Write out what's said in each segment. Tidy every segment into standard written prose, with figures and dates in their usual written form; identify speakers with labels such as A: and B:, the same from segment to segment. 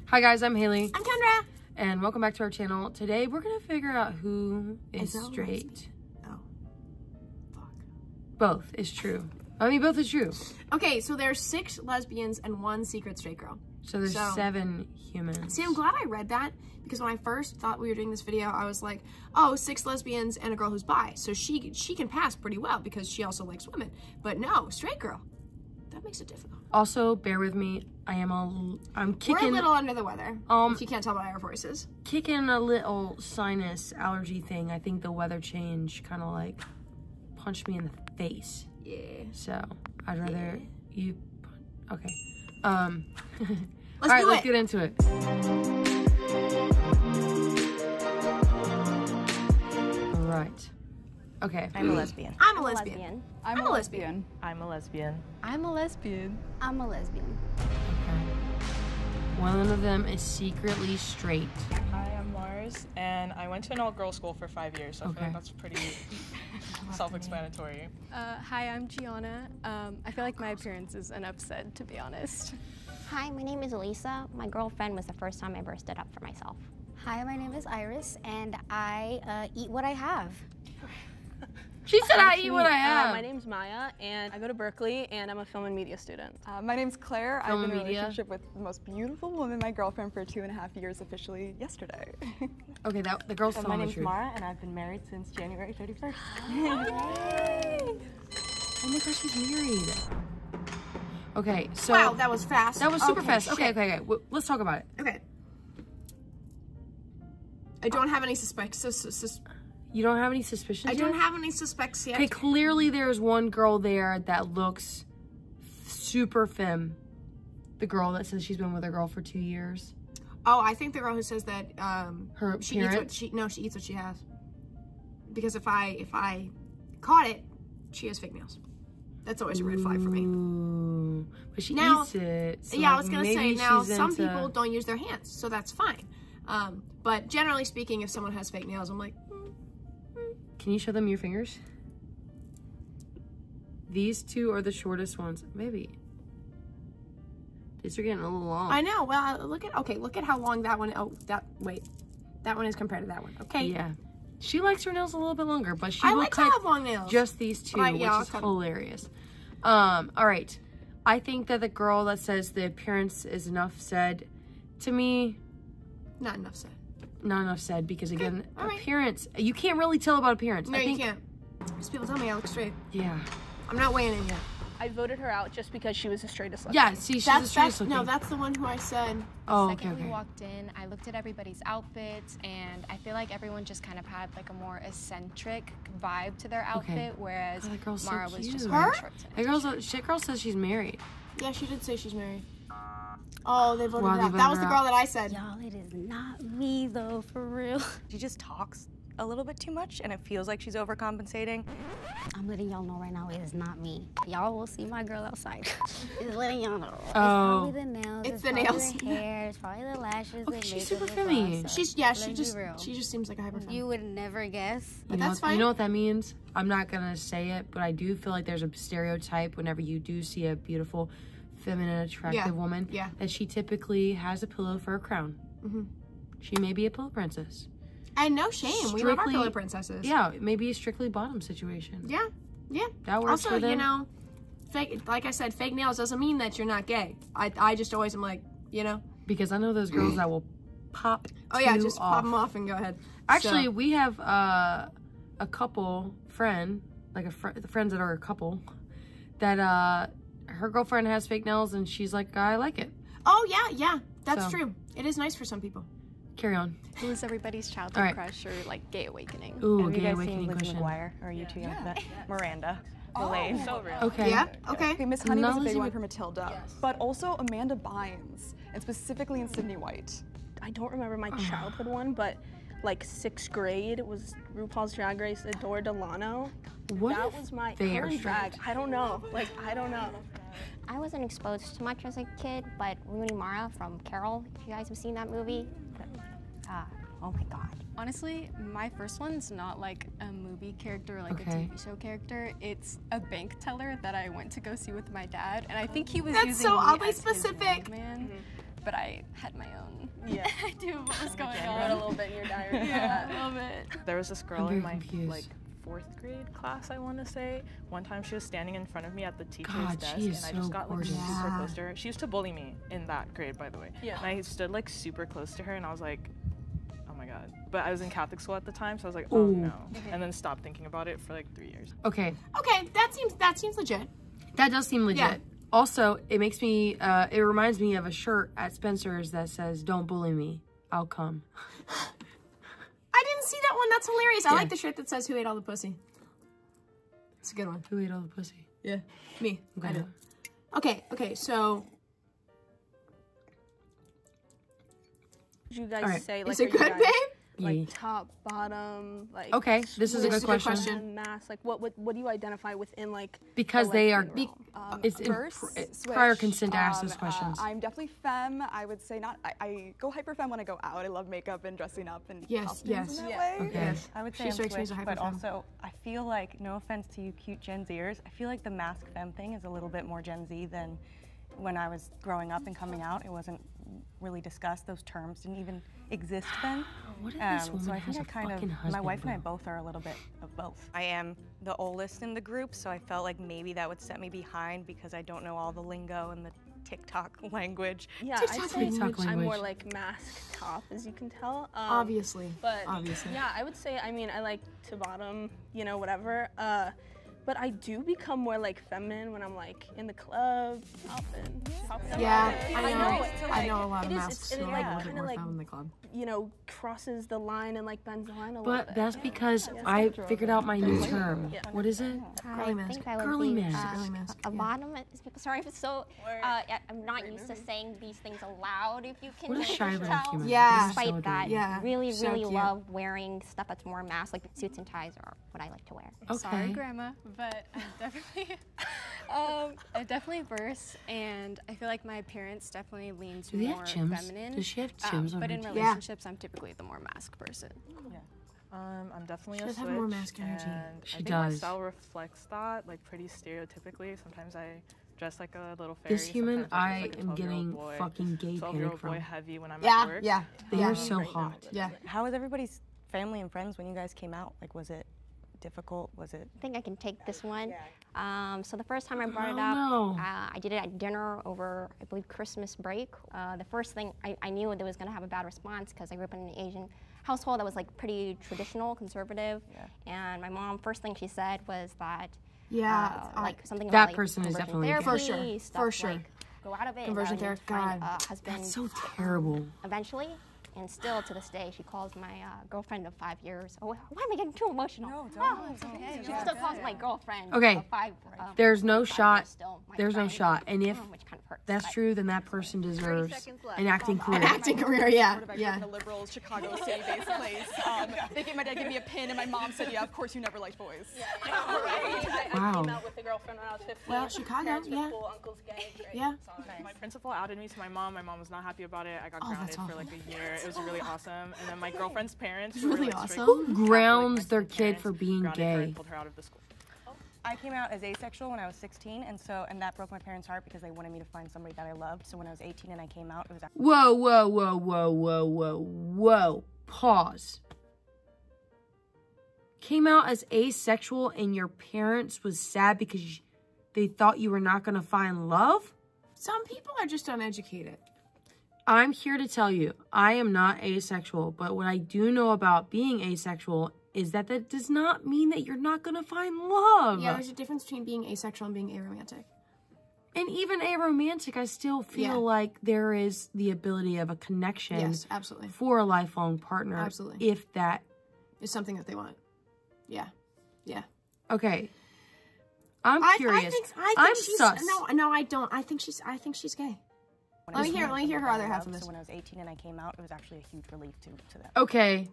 A: Hi guys, I'm Haley.
B: I'm Kendra.
A: And welcome back to our channel. Today we're gonna figure out who is straight.
B: Lesbian? Oh, fuck.
A: Both is true. I mean, both is true.
B: Okay, so there's 6 lesbians and 1 secret straight girl.
A: So there's 7 humans.
B: See, I'm glad I read that because when I first thought we were doing this video, I was like, oh, 6 lesbians and a girl who's bi. So she can pass pretty well because she also likes women. But no, straight girl. That makes it difficult.
A: Also, bear with me. I'm kicking.
B: We're a little under the weather. If you can't tell by our voices.
A: Kicking a little sinus allergy thing. I think the weather change kind of like punched me in the face.
B: Yeah.
A: So I'd rather you. Okay.
B: Let's
A: get into it. All right. Okay.
C: I'm a lesbian.
B: I'm a lesbian.
C: I'm a lesbian.
D: I'm a lesbian.
C: I'm a lesbian.
E: I'm a lesbian.
A: Okay. One of them is secretly straight.
D: Hi, I'm Mars, and I went to an all-girls school for 5 years, so I feel like that's pretty self-explanatory.
F: Hi, I'm Gianna. I feel like my appearance is enough said, to be honest.
E: Hi, my name is Elisa. My girlfriend was the first time I ever stood up for myself.
G: Hi, my name is Iris, and I eat what I have.
A: She said I eat what I have.
F: My name's Maya, and I go to Berkeley, and I'm a film and media student.
H: My name's Claire.
A: Film
H: I've been in a
A: media.
H: relationship with the most beautiful woman, my girlfriend, for 2.5 years, officially yesterday.
A: Okay, the girl's telling
D: My
A: the
D: name's
A: truth.
D: Mara, and I've been married since January 31st.
A: Oh my gosh, she's married. Okay, so
B: Wow, that was fast.
A: that was super fast.
B: shit.
A: Okay. Let's talk about it.
B: Okay. I don't have any suspects.
A: You don't have any suspicions?
B: I don't
A: yet?
B: have any suspects yet.
A: Okay, clearly there's one girl there that looks super femme. The girl that says she's been with her girl for 2 years.
B: Oh, I think the girl who says that
A: Her
B: she eats
A: parents?
B: what she eats what she has. Because if I caught it, she has fake nails. That's always a red flag for me.
A: Ooh, but she
B: Now,
A: eats it. So
B: yeah, I
A: like
B: was gonna
A: maybe
B: say now
A: she's
B: some
A: into...
B: people don't use their hands, so that's fine. But generally speaking, if someone has fake nails, I'm like,
A: Can you show them your fingers? These two are the shortest ones. Maybe. These are getting a little long.
B: I know. Well, look at how long that one. Oh, that one is compared to that one. Okay.
A: Yeah. She likes her nails a little bit longer, but she
B: I
A: will
B: like to
A: cut
B: have long nails.
A: just these two,
B: Right,
A: which
B: yeah,
A: is
B: I'll cut 'em.
A: hilarious. All right. I think that the girl that says the appearance is enough said, to me,
B: Not enough said.
A: not enough said, because again,
B: all right.
A: appearance, you can't really tell about appearance.
B: No,
A: I think,
B: you can't. Because people tell me I look straight.
A: Yeah.
B: I'm not weighing in yet.
F: I voted her out just because she was the straightest lesbian.
A: Yeah, see, she's the straightest looking.
B: No, that's the one who I said.
A: Oh,
I: The
A: okay,
I: second
A: okay.
I: we walked in, I looked at everybody's outfits, and I feel like everyone just kind of had like a more eccentric vibe to their outfit, whereas
A: God, that girl's so
I: Mara was just
A: cute.
I: wearing
B: Her?
I: shorts and
A: That girl says she's married.
B: Yeah, she did say she's married. Oh, they voted
A: Wow,
B: her
A: they
B: out.
A: voted
B: That was
A: her
B: the girl
A: out.
B: that I said.
G: Y'all, it is not me though, for real.
C: She just talks a little bit too much, and it feels like she's overcompensating.
G: I'm letting y'all know right now, it is not me. Y'all will see my girl outside. Just letting y'all know. It's
A: Oh.
G: probably the nails.
B: It's the
G: probably
B: nails.
G: The hair. It's probably the lashes.
A: Okay,
G: the
A: she's
G: makeup,
A: super
G: the
A: femmy.
G: gloss, so
B: She
G: let's
B: just
G: be real.
B: seems like a hyper.
G: You would never guess.
B: But
A: You know,
B: that's fine.
A: You know what that means? I'm not gonna say it, but I do feel like there's a stereotype whenever you do see a beautiful, feminine, attractive woman, that she typically has a pillow for a crown. She may be a pillow princess.
B: And no shame. We love our pillow princesses.
A: Yeah, maybe a strictly bottom situation.
B: Yeah. Yeah.
A: That works
B: Also,
A: for them.
B: you know, like I said, fake nails doesn't mean that you're not gay. I just always am like, you know.
A: Because I know those girls that will pop.
B: Oh yeah, just
A: off.
B: pop them off and go ahead.
A: Actually, we have a couple friends that are a couple that her girlfriend has fake nails and she's like, I like it.
B: Oh yeah, that's true. It is nice for some people.
A: Carry on.
F: Who was everybody's childhood crush or like gay awakening?
A: Ooh,
C: Have you
A: gay
C: guys
A: awakening
C: seen Lizzie
A: question.
C: McGuire? Or are you too young for that? Miranda. Elaine.
D: So real.
A: Okay.
B: Yeah. Okay.
H: Okay, Miss Honey was a
A: Not
H: big
A: Lizzie
H: one for Matilda, but also Amanda Bynes, and specifically in Sydney White.
F: I don't remember my childhood one, but like 6th grade was RuPaul's Drag Race Adore Delano.
A: What
F: That
A: if
F: was my
A: they are
F: her drag. I don't know. Like, I don't know.
E: I wasn't exposed to much as a kid, but Rooney Mara from Carol, if you guys have seen that movie, oh my God.
F: Honestly, my first one's not like a movie character or like a
A: Okay.
F: TV show character. It's a bank teller that I went to go see with my dad, and I think he was
B: That's
F: using
B: so
F: me
B: oddly
F: as his
B: specific.
F: wingman.
I: but I had my own idea of what was going on.
F: Wrote a little bit in your diary.
I: Yeah, a little bit.
D: There was this girl in my like 4th grade class, I want to say. One time she was standing in front of me at the teacher's desk, and I just got like super close to her. She used to bully me in that grade, by the way. Yeah. And I stood like super close to her, and I was like, oh my god. But I was in Catholic school at the time, so I was like, oh no. And then stopped thinking about it for like 3 years.
A: Okay.
B: Okay, that seems legit.
A: That does seem legit.
B: Yeah.
A: Also, it makes me, it reminds me of a shirt at Spencer's that says, "Don't bully me, I'll come."
B: I didn't see that one. That's hilarious. I like the shirt that says, "Who ate all the pussy?" It's a good one.
A: Who ate all the pussy?
B: Yeah. Me.
A: Okay.
B: I do. Okay, so.
F: Did you guys say, like,
B: is it good, babe?
F: Like top, bottom, like.
A: Okay, this is a good question.
F: Mass, like what do you identify within, like?
A: Because they are, it's prior consent to ask this question.
H: I'm definitely femme. I would say not. I go hyper femme when I go out. I love makeup and dressing up and costumes in that way.
A: Okay.
B: Yes.
C: I would say I'm switched, but also I feel like, no offense to you cute Gen Zers, I feel like the mask femme thing is a little bit more Gen Z than when I was growing up and coming out. It wasn't really discussed. Those terms didn't even exist then.
A: What if this woman
C: so I think
A: has a fucking husband,
C: my wife
A: bro?
C: and I both are a little bit of both. I am the oldest in the group, so I felt like maybe that would set me behind because I don't know all the lingo and the TikTok language.
F: Yeah, I'd say I'm more like mask top, as you can tell.
B: Obviously.
F: But yeah, I would say, I mean, I like to bottom, you know, whatever. But I do become more like feminine when I'm like in the club, popping.
B: Yeah, I know a lot of masks, so I'm a little bit more femme in the club.
F: You know, crosses the line and like bends the line a little bit.
A: But that's because I figured out my new term. What is it?
B: Girly mask.
A: Girly mask.
E: A bottom. Sorry if it's so. I'm not used to saying these things aloud. If you can.
A: What a shy little human.
B: Yeah.
E: Despite that, really love wearing stuff that's more mask, like suits and ties are what I like to wear.
A: Okay.
I: Sorry, Grandma, but I'm definitely, I definitely burst, and I feel like my appearance definitely leans more feminine.
A: Does she have Chims?
I: But in relationships, I'm typically the more mask person.
D: Yeah. I'm definitely a switch,
B: have more mask energy.
D: and I think my style reflects that, like pretty stereotypically. Sometimes I dress like a little fairy.
A: This human, I
D: like
A: am getting fucking gay panic from.
D: Boy heavy when I'm at work.
B: Yeah.
A: They are so hot.
B: Yeah.
C: How was everybody's family and friends when you guys came out? Like, was it difficult? Was it?
E: I think I can take this one. So the first time I brought it up, I did it at dinner over, I believe, Christmas break. The first thing I knew that was going to have a bad response because I grew up in an Asian household that was like pretty traditional, conservative, and my mom, first thing she said was that like something
A: that
E: about, like,
A: person is definitely
E: therapy,
B: for sure.
E: Like, go out of it.
B: Conversion therapy. God,
E: husband.
A: That's so terrible.
E: Eventually. And still to this day, she calls my girlfriend of 5 years. Oh, why am I getting too emotional?
C: No, don't. It's okay.
E: She still calls my girlfriend.
A: Okay.
E: Of 5.
A: There's no
E: 5
A: shot.
E: years still my
A: There's no
E: friend,
A: shot. And if
E: which kind of hurts,
A: that's true, then that person deserves an acting career.
B: An acting career, yeah.
H: In a liberal Chicago city-based place. My dad gave me a pin, and my mom said, "Yeah, of course you never liked boys."
F: I came out with a girlfriend when I was 15.
B: Well, Chicago, yeah.
F: Cool, uncles, gang,
B: Yeah.
D: My principal outed me to my mom. My mom was not happy about it. I got grounded for like a year. It was really awesome. And then my girlfriend's parents were
B: really
D: like
B: awesome.
A: Who grounds their kid for being gay?
D: Pulled her out of the school.
C: I came out as asexual when I was 16, and that broke my parents' heart because they wanted me to find somebody that I loved. So when I was 18 and I came out, it was
A: Whoa. Pause. Came out as asexual and your parents was sad because they thought you were not going to find love?
B: Some people are just uneducated.
A: I'm here to tell you, I am not asexual, but what I do know about being asexual is that does not mean that you're not going to find love.
B: Yeah, there's a difference between being asexual and being aromantic.
A: And even aromantic, I still feel like there is the ability of a connection.
B: Yes, absolutely.
A: For a lifelong partner.
B: Absolutely.
A: If that
B: is something that they want. Yeah. Yeah.
A: Okay. I'm curious.
B: I think
A: she's sus.
B: No, I don't. I think she's gay. Let me hear her other half of this.
C: So when I was 18 and I came out, it was actually a huge relief to them.
A: Okay.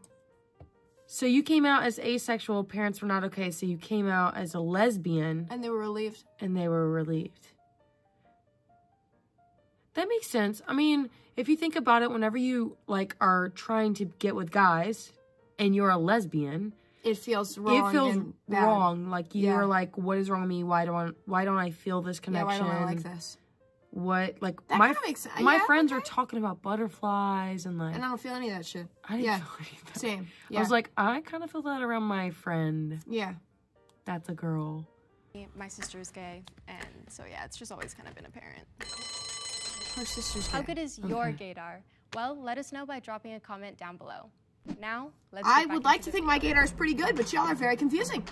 A: So you came out as asexual, parents were not okay, so you came out as a lesbian.
B: And they were relieved.
A: That makes sense. I mean, if you think about it, whenever you, like, are trying to get with guys and you're a lesbian,
B: it feels wrong.
A: It feels wrong. Like, you're like, what is wrong with me? Why don't I feel this connection?
B: Yeah, why don't I like this?
A: what, like,
B: that
A: my friends
B: okay.
A: are talking about butterflies and like.
B: And I don't feel any of that shit.
A: I didn't feel any of that.
B: Same. Yeah.
A: I was like, I kind of feel that around my friend.
B: Yeah.
A: That's a girl.
I: My sister's gay, and so yeah, it's just always kind of been apparent.
B: Her sister's gay.
I: How good is your gaydar? Well, let us know by dropping a comment down below. Now, let's
B: I would like to think my gaydar is pretty good, but y'all are very confusing.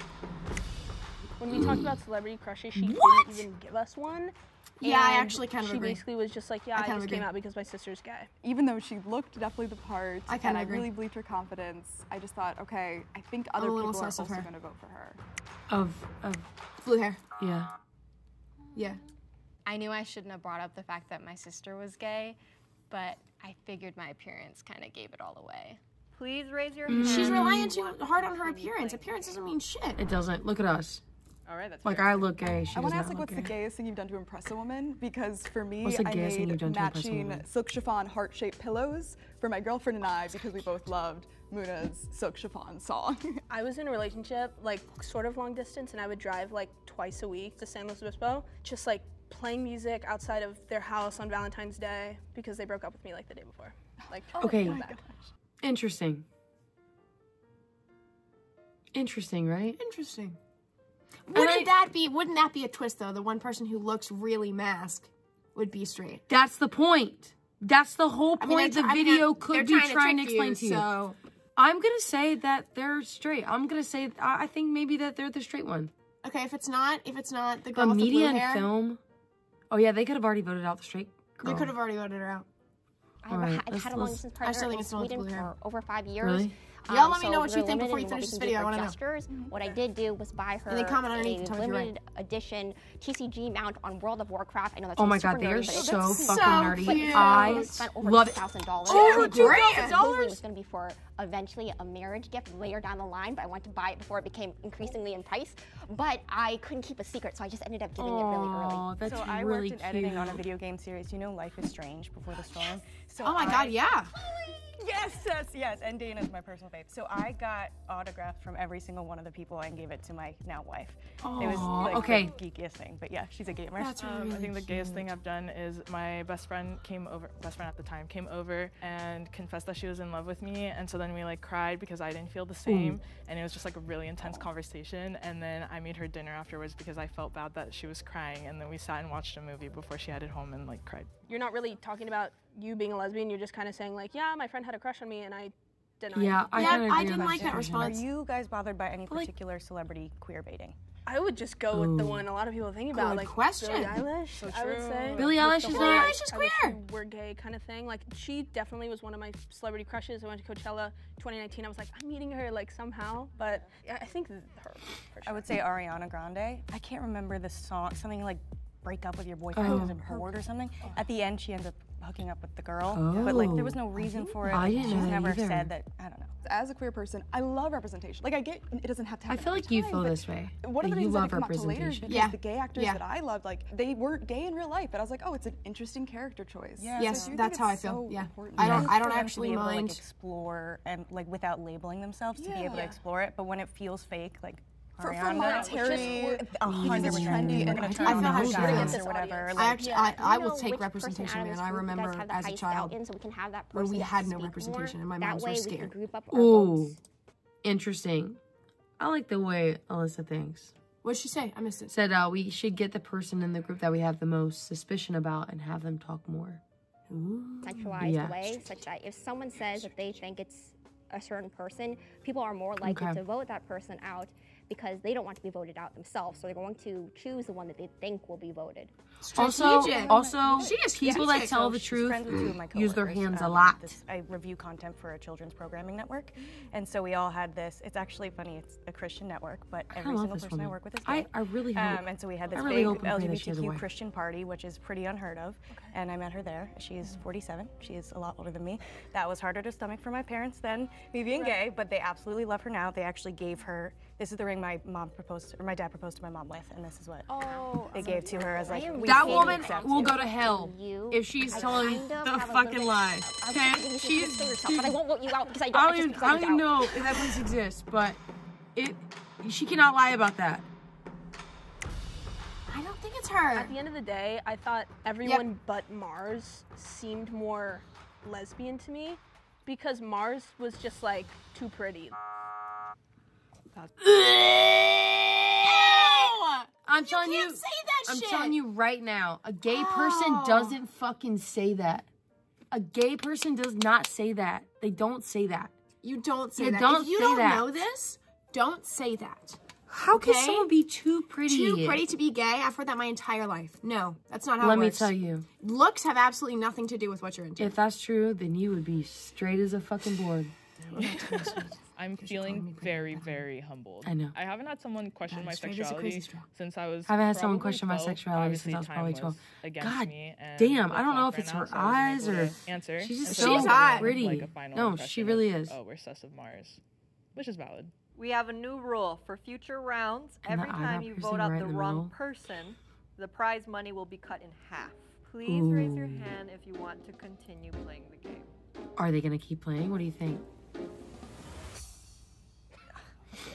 F: When we talked about celebrity crushes, she didn't even give us one.
B: Yeah, I actually kind of agree.
F: She basically was just like, yeah, I just came out because my sister's gay.
H: Even though she looked definitely the part,
B: I kind of
H: agree. Really believed her confidence, I just thought, okay, I think other people are also going to vote for her.
A: Of
B: blue hair.
A: Yeah.
B: Yeah.
I: I knew I shouldn't have brought up the fact that my sister was gay, but I figured my appearance kind of gave it all away. Please raise your hand.
B: She's relying too hard on her appearance. Appearance doesn't mean shit.
A: It doesn't. Look at us.
D: All right, that's
A: like I look gay. She
H: I want to ask,
A: like,
H: what's the gayest thing you've done to impress a woman? Because for me,
A: I
H: made matching silk chiffon heart-shaped pillows for my girlfriend and I because we both loved Muna's Silk Chiffon song.
F: I was in a relationship, like sort of long distance, and I would drive like twice a week to San Luis Obispo, just like playing music outside of their house on Valentine's Day because they broke up with me like the day before. Like,
A: okay, interesting. Interesting, right?
B: Interesting. Wouldn't that be a twist though? The one person who looks really masked would be straight.
A: That's the point. That's the whole point the video could be trying to explain to you.
B: So
A: I'm gonna say that they're straight. I'm gonna say I think maybe that they're the straight one.
B: Okay, if it's not the girl with the
A: media
B: blue hair,
A: and film. Oh yeah, they could have already voted out the straight girl.
B: They could have already voted her out.
E: I've had a long-distance partner in Sweden for over 5 years.
A: Really?
B: Y'all let me know what you think before you finish this video. I want to know.
E: What I did do was buy her a limited edition TCG mount on World of Warcraft. I know that's
A: oh my god, they are so fucking nerdy.
E: Cute.
A: I
E: spent over
A: love it.
E: $2,000.
A: Over $2,000.
E: It was going to be for eventually a marriage gift later down the line, but I wanted to buy it before it became increasingly in price. But I couldn't keep a secret, so I just ended up giving it really early.
A: That's
C: so I worked in editing on a video game series. You know, Life is Strange before the storm. So
B: oh my god, yeah.
C: Yes, and Dana's my personal fave. So I got autographs from every single one of the people and gave it to my now wife. It was like the geekiest thing, but yeah, she's a gamer.
B: That's really
D: I think the gayest thing I've done is my best friend at the time came over and confessed that she was in love with me, and so then we like cried because I didn't feel the same, and it was just like a really intense conversation, and then I made her dinner afterwards because I felt bad that she was crying, and then we sat and watched a movie before she headed home and like cried.
F: You're not really talking about you being a lesbian, you're just kind of saying like, yeah, my friend had a crush on me and I denied.
A: Yeah,
B: I didn't like that response.
C: Are you guys bothered by any particular celebrity queer baiting?
F: I would just go with the one a lot of people think about, like Billie Eilish.
D: So
F: I would say
A: Billie Eilish
B: is queer.
F: We're gay kind of thing. Like she definitely was one of my celebrity crushes. I went to Coachella 2019. I was like, I'm meeting her like somehow. But I think her. For sure.
C: I would say Ariana Grande. I can't remember the song. Something like "Break Up with Your Boyfriend" isn't bored or something. At the end, she ends up hooking up with the girl, but like there was no reason for it.
A: I didn't know
C: She's never
A: either.
C: said that. I don't know.
H: As a queer person, I love representation. Like I get it doesn't have to happen.
A: I feel like you feel this way.
H: One of the reasons I come out to later is because
B: Yeah.
H: the gay actors that I loved, like they weren't gay in real life, but I was like, oh, it's an interesting character choice.
B: Yeah. Yes,
H: So
B: that's how I feel.
H: so
B: Yeah,
H: important.
B: I don't
C: For them
B: actually
C: to be able to,
B: mind.
C: like, explore and like without labeling themselves to be able to explore it, but when it feels fake, like
H: For
C: Ariana,
H: monetary, because it's
C: 100%.
H: trendy and
B: I feel how she is.
C: or whatever.
B: I will take representation, man. I remember as a child
E: so we can have that
B: when
E: person
B: we had no
E: speak
B: representation
E: more.
B: and my moms were scared.
A: Ooh, interesting. I like the way Alyssa thinks.
B: What'd she say? I missed it.
A: Said we should get the person in the group that we have the most suspicion about and have them talk more.
E: Centralized way, such that if someone says that they think it's a certain person, people are more likely to vote that person out because they don't want to be voted out themselves. So they're going to choose the one that they think will be voted.
A: Also, people that tell the truth use their hands a lot.
C: I review content for a children's programming network, and so we all had this. It's actually funny. It's a Christian network, but every single person I work with is gay.
A: I really hope.
C: And so we had this big LGBTQ Christian party, which is pretty unheard of. And I met her there. She's 47. She is a lot older than me. That was harder to stomach for my parents than me being gay, but they absolutely love her now. They actually gave her. This is the ring my dad proposed to my mom with, and this is what they gave to her as like.
A: That woman will go to hell if she's telling the fucking lie. Okay,
E: but I won't vote you out because I
A: don't even know if that place exists, but she cannot lie about that.
B: I don't think it's her.
F: At the end of the day, I thought everyone but Mars seemed more lesbian to me because Mars was just like too pretty.
A: I'm telling you,
B: say that shit.
A: I'm telling you right now, a gay person doesn't fucking say that. A gay person does not say that. They don't say that.
B: You don't say that.
A: Don't
B: if you
A: say
B: don't
A: that.
B: know this, don't say that.
A: How can someone be too pretty?
B: Too pretty to be gay? I've heard that my entire life. No, that's not how
A: Let
B: it works.
A: me tell you.
B: Looks have absolutely nothing to do with what you're into.
A: If that's true, then you would be straight as a fucking board.
D: I'm feeling very, very humbled.
A: I know.
D: I haven't had someone question my sexuality since I was.
A: I haven't had someone question my sexuality since I was probably 12. God damn, I don't know if it's her eyes or she's just so pretty.
D: Like
A: no, she really is.
D: Oh, we're sus of Mars, which is valid.
J: We have a new rule for future rounds. Every time you vote out the wrong person, the prize money will be cut in half. Please raise your hand if you want to continue playing the game.
A: Are they gonna keep playing? What do you think?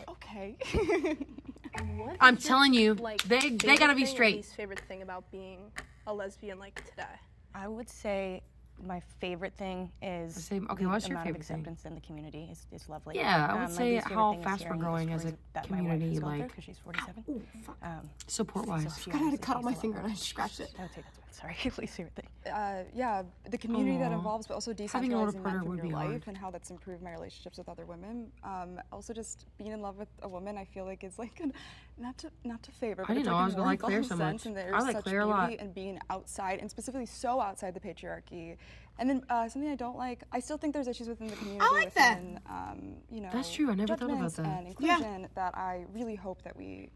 H: Okay.
A: I'm telling you,
F: like,
A: they gotta be straight.
F: Least favorite thing about being a lesbian like today?
C: I would say my favorite thing is
A: okay, what's your
C: amount
A: favorite
C: of acceptance in the community is lovely.
A: Yeah, I would say how fast we're growing as a community, like
C: because she's 47.
A: Support-wise.
B: I had to cut off my finger and I scratched it.
C: That's sorry, least favorite thing.
H: Yeah, the community that involves, but also decentralizing that from your life
A: hard.
H: and how that's improved my relationships with other women. Also, just being in love with a woman, I feel like is like not to favor.
A: I didn't know I was gonna like Claire so much.
H: I
A: like Claire a lot.
H: And being outside, and specifically so outside the patriarchy. And then something I don't like. I still think there's issues within the community.
B: I like that.
H: You know,
A: that's true. I never thought about that.
H: And inclusion that I really hope that we,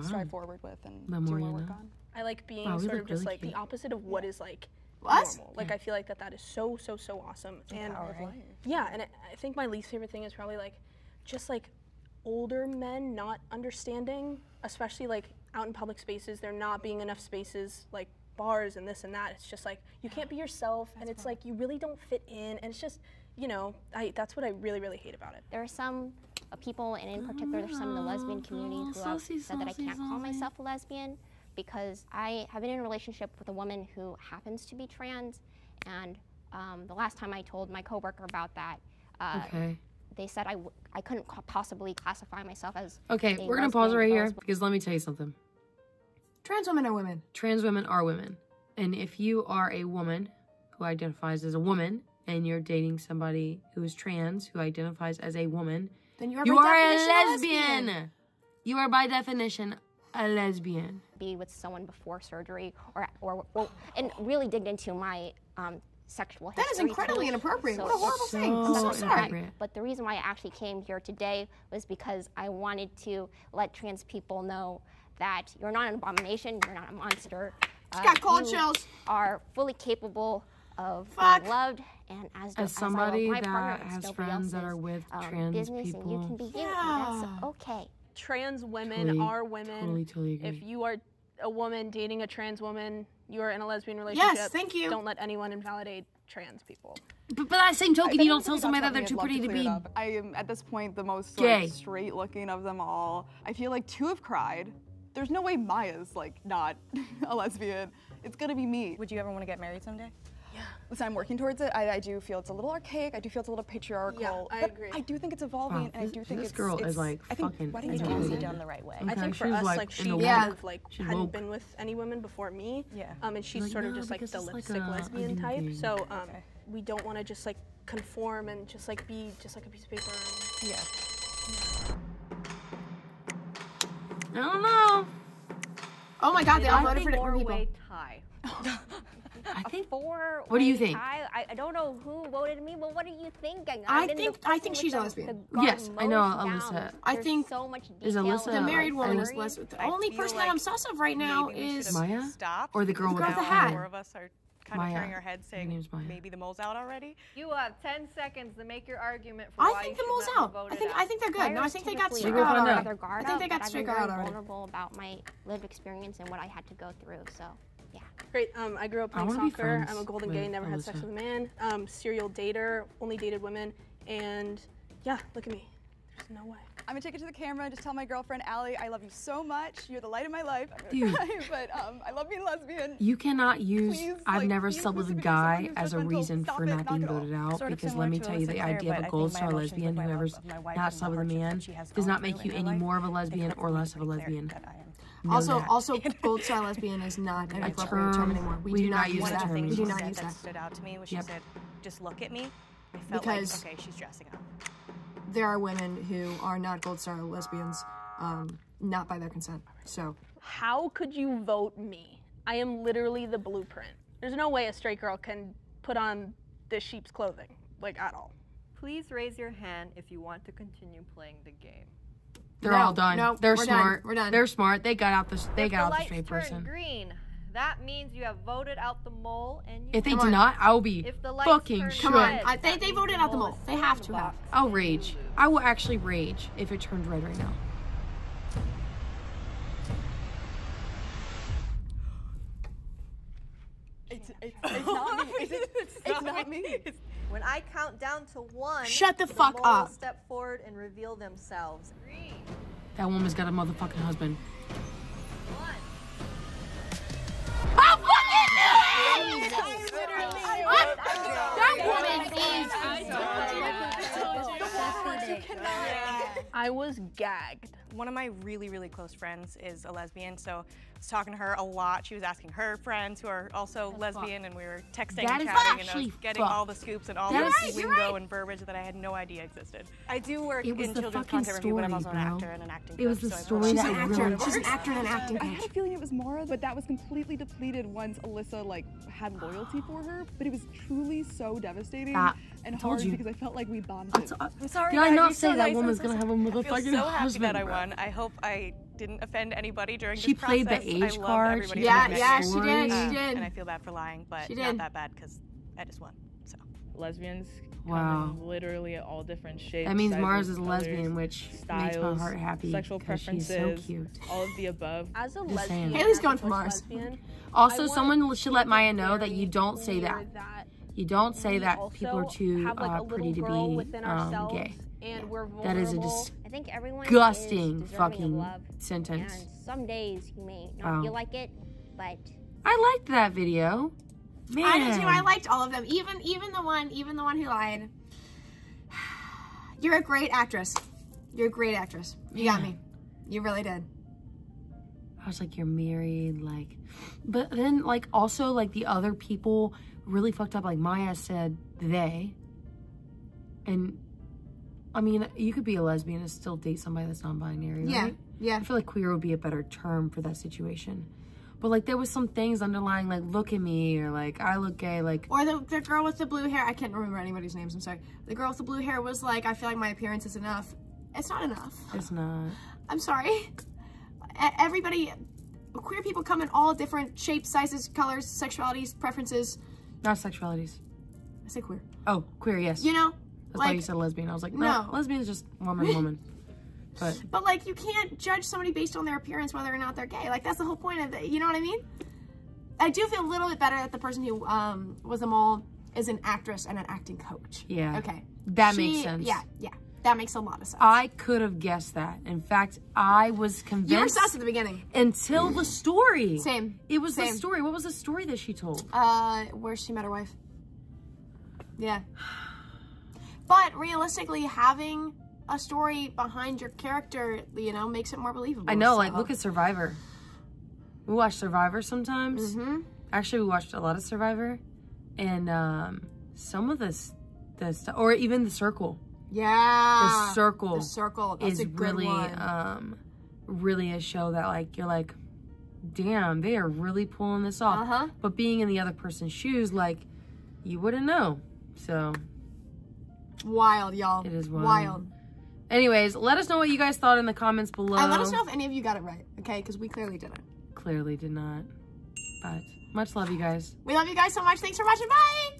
H: strive forward with and do more work on.
F: I like being sort of just like the opposite of what is like
B: What?
F: normal. Like I feel like that is so awesome. And yeah, and I think my least favorite thing is probably like just like older men not understanding, especially like out in public spaces, there not being enough spaces like bars and this and that. It's just like you can't be yourself, and it's like you really don't fit in, and it's just, you know, that's what I really hate about it.
E: There are some people, and in particular there's some in the lesbian community who have said that I can't call myself a lesbian because I have been in a relationship with a woman who happens to be trans, and the last time I told my coworker about that, they said I couldn't possibly classify myself as
A: okay, we're gonna pause right here because let me tell you something.
B: Trans women are women.
A: Trans women are women. And if you are a woman who identifies as a woman and you're dating somebody who is trans who identifies as a woman,
B: then you are
A: a lesbian. You are by definition a lesbian.
E: Be with someone before surgery or and really dig into my sexual history.
B: That is incredibly inappropriate.
E: So
B: what a horrible thing. I'm so sorry.
E: But the reason why I actually came here today was because I wanted to let trans people know that you're not an abomination, you're not a monster.
B: She's got cold chills.
E: Are fully capable of being loved, and as
A: somebody
E: my
A: that
E: partner,
A: has friends that are with trans
E: business,
A: people,
E: and you can be you, and that's okay.
F: Trans women are women.
A: Totally agree.
F: If you are a woman dating a trans woman, you are in a lesbian relationship.
B: Yes, thank you.
F: Don't let anyone invalidate trans people.
A: But by that same token, you don't tell somebody that they're too pretty to be
H: I am at this point the most
A: gay.
H: Straight looking of them all. I feel like two have cried. There's no way Maya's like not a lesbian. It's gonna be me.
C: Would you ever want to get married someday?
H: Yeah. Listen, I'm working towards it. I do feel it's a little archaic. I do feel it's a little patriarchal.
F: Yeah, I agree.
H: I do think it's evolving, and I do think
A: this girl is like fucking.
C: I think it's also done the right way.
F: I think for us, like she hadn't been with any women before me.
C: Yeah.
F: And she's sort of just like the lipstick lesbian type. So we don't want to just like conform and just like be just like a piece of paper. And,
H: yeah.
A: I don't know.
B: Oh my God, they all voted for different people.
J: Tie.
A: I think.
E: What
A: do you think?
E: I don't know who voted me, but what are you thinking?
B: I think she's a lesbian.
A: Yes, I know Alyssa.
B: I think
E: so much
A: is Alyssa
B: the married woman is lesbian. The only person that I'm sus of right now is
A: Maya, or the girl with the
B: hat.
J: Four of us are kind of turning our heads saying maybe the mole's out already. You have 10 seconds to make your argument for why
B: I think the mole's out. I think they're good. No, I think they got straight
E: guard
B: out.
E: I
B: think they got straight guard already.
E: Vulnerable about my lived experience and what I had to go through. So. Yeah.
F: Great. I grew up playing soccer. I'm a golden gay, never had sex with a man. Serial dater, only dated women, and yeah, look at me. There's no way.
H: I'm gonna take it to the camera and just tell my girlfriend, Allie, I love you so much. You're the light of my life. I'm
A: Dude,
H: cry, but I love being lesbian.
A: You cannot use,
H: Please,
A: I've never slept with a guy as a reason for not being voted out, because let me tell you, the idea of a gold star lesbian, whoever's not slept with a man, does not make you any more of a lesbian or less of a lesbian.
B: Also, gold star lesbian is not an appropriate term anymore. We do not use that. We do not use that.
C: Stood out to me was she said, "Just look at me." I felt like, okay, she's dressing up.
B: There are women who are not gold star lesbians, not by their consent. So,
F: how could you vote me? I am literally the blueprint. There's no way a straight girl can put on this sheep's clothing, like at all.
J: Please raise your hand if you want to continue playing the game.
A: They're all done.
B: No,
A: they're smart.
B: We're done.
A: They're smart. They got out the straight
J: If
A: person.
J: turn green, that means you have voted out the mole. And you
A: if they do not, I will be fucking shook.
B: Come on, they voted out the mole. They have to have.
A: I'll rage. I will actually rage if it turns red right now.
H: It's not me. It's not me.
J: When I count down to 1,
B: shut the fuck up.
J: Step forward and reveal themselves. 3.
A: That woman's got a motherfucking husband.
J: 1.
A: Oh,
F: I was gagged.
C: One of my really close friends is a lesbian, so I was talking to her a lot. She was asking her friends who are also lesbian, and we were texting and chatting, and I was getting all the scoops and all this lingo and verbiage that I had no idea existed. I do work in children's content review, but I'm also an actor and an acting coach.
A: It was the story that really...
B: She's an actor and an acting coach.
H: I had a feeling it was Mara, but that was completely depleted once Alyssa had loyalty for her. But it was truly so devastating and hard because I felt like we bonded.
C: I'm sorry.
A: Did I not say that woman's gonna have a motherfucking husband?
C: I'm so happy that I won. I hope I didn't offend anybody during this process.
A: She played the age card.
B: She did. She did.
C: And I feel bad for lying, but not that bad because I just won. So
D: lesbians come in literally all different shapes.
A: That means
D: sizes,
A: Mars is a
D: colors,
A: lesbian, which
D: styles,
A: makes my heart happy.
D: Sexual preferences,
A: she's so cute.
D: all of the above.
F: As a lesbian,
B: Haley's going for Mars.
A: Also, someone should let Maya know that you don't say that. You don't say that people are too pretty to be gay.
F: And we're
A: that is a
E: I think everyone
A: disgusting
E: is
A: fucking
E: love,
A: sentence.
E: And some days you may not feel like it, but
A: I liked that video. Man.
B: I did too. I liked all of them, even the one who lied. You're a great actress. You're a great actress. You got me. You really did.
A: I was like, you're married, like, but then like also like the other people really fucked up. Like Maya said they, and I mean, you could be a lesbian and still date somebody that's non-binary, right?
B: Yeah.
A: I feel like queer would be a better term for that situation. But like there was some things underlying, like look at me, or like I look gay, like.
B: Or the girl with the blue hair. I can't remember anybody's names. I'm sorry. The girl with the blue hair was like, I feel like my appearance is enough. It's not enough.
A: It's not.
B: I'm sorry. Everybody, queer people come in all different shapes, sizes, colors, sexualities, preferences.
A: Not sexualities.
B: I said queer.
A: Oh, queer, yes.
B: You know?
A: That's why you said lesbian. I was like, no. Lesbian is just woman. But
B: like, you can't judge somebody based on their appearance, whether or not they're gay. Like, that's the whole point of it. You know what I mean? I do feel a little bit better that the person who was a mole is an actress and an acting coach.
A: Yeah.
B: Okay.
A: That makes sense.
B: Yeah. That makes a lot of sense.
A: I could have guessed that. In fact, I was convinced.
B: You were sus at the beginning.
A: Until the story.
B: Same.
A: It was the story. What was the story that she told?
B: Where she met her wife. Yeah. But realistically, having a story behind your character, you know, makes it more believable.
A: I know, like, look at Survivor. We watch Survivor sometimes.
B: Mm-hmm.
A: Actually, we watched a lot of Survivor. And some of this stuff, or even The Circle.
B: Yeah.
A: The Circle.
B: The Circle. That's
A: is
B: a good
A: really,
B: one.
A: really a show that, like, you're like, damn, they are really pulling this off.
B: Uh-huh.
A: But being in the other person's shoes, like, you wouldn't know. So.
B: Wild, y'all.
A: It is wild. Anyways, let us know what you guys thought in the comments below.
B: And let us know if any of you got it right, okay? Because we clearly didn't.
A: Clearly did not. But much love, you guys.
B: We love you guys so much. Thanks for watching. Bye!